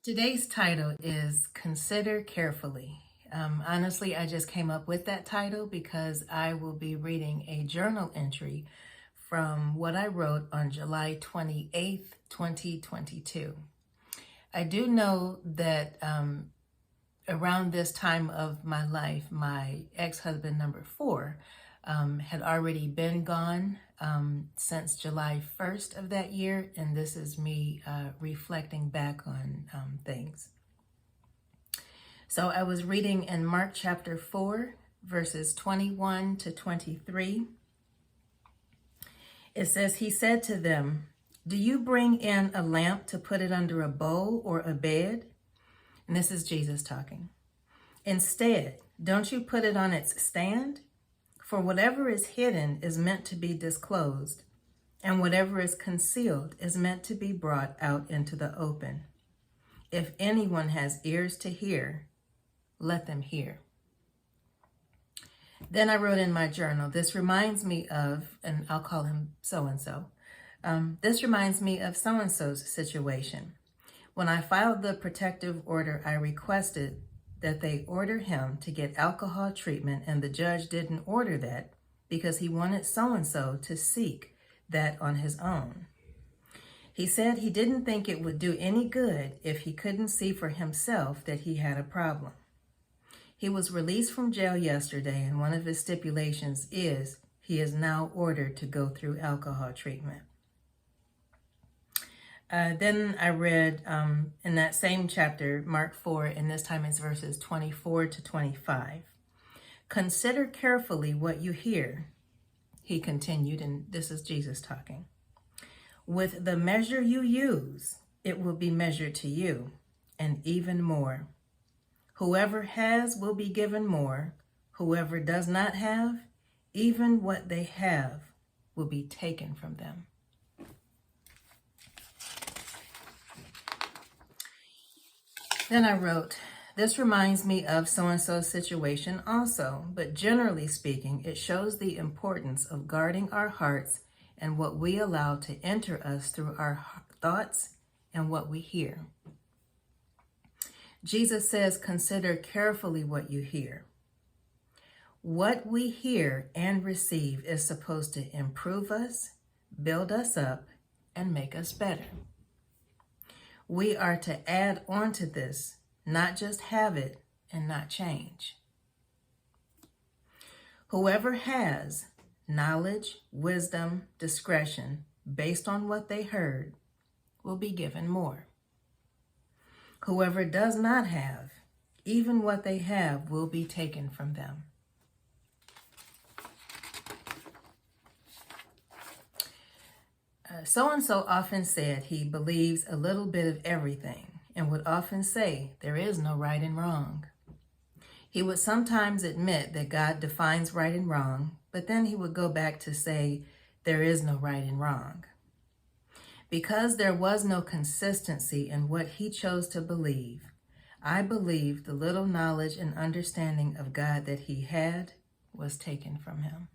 Today's title is Consider Carefully. Honestly, I just came up with that title because I will be reading a journal entry from what I wrote on July 28th, 2022. I do know that around this time of my life, my ex-husband number 4 had already been gone since July 1st of that year, and this is me reflecting back on things. So I was reading in Mark chapter 4, verses 21 to 23. It says, "He said to them, 'Do you bring in a lamp to put it under a bowl or a bed?'" And this is Jesus talking. "Instead, don't you put it on its stand? For whatever is hidden is meant to be disclosed, and whatever is concealed is meant to be brought out into the open. If anyone has ears to hear, let them hear." Then I wrote in my journal, this reminds me of, and I'll call him so-and-so. This reminds me of so-and-so's situation. When I filed the protective order, I requested that they order him to get alcohol treatment, and the judge didn't order that because he wanted so-and-so to seek that on his own. He said he didn't think it would do any good if he couldn't see for himself that he had a problem. He was released from jail yesterday, and one of his stipulations is he is now ordered to go through alcohol treatment. Then I read in that same chapter, Mark 4, and this time it's verses 24 to 25. "Consider carefully what you hear," he continued, and this is Jesus talking. "With the measure you use, it will be measured to you, and even more. Whoever has will be given more. Whoever does not have, even what they have will be taken from them." Then I wrote, this reminds me of so-and-so's situation also, but generally speaking, it shows the importance of guarding our hearts and what we allow to enter us through our thoughts and what we hear. Jesus says, consider carefully what you hear. What we hear and receive is supposed to improve us, build us up, and make us better. We are to add on to this, not just have it and not change. Whoever has knowledge, wisdom, discretion, based on what they heard, will be given more. Whoever does not have, even what they have will be taken from them. So-and-so often said he believes a little bit of everything and would often say there is no right and wrong. He would sometimes admit that God defines right and wrong, but then he would go back to say there is no right and wrong. Because there was no consistency in what he chose to believe, I believe the little knowledge and understanding of God that he had was taken from him.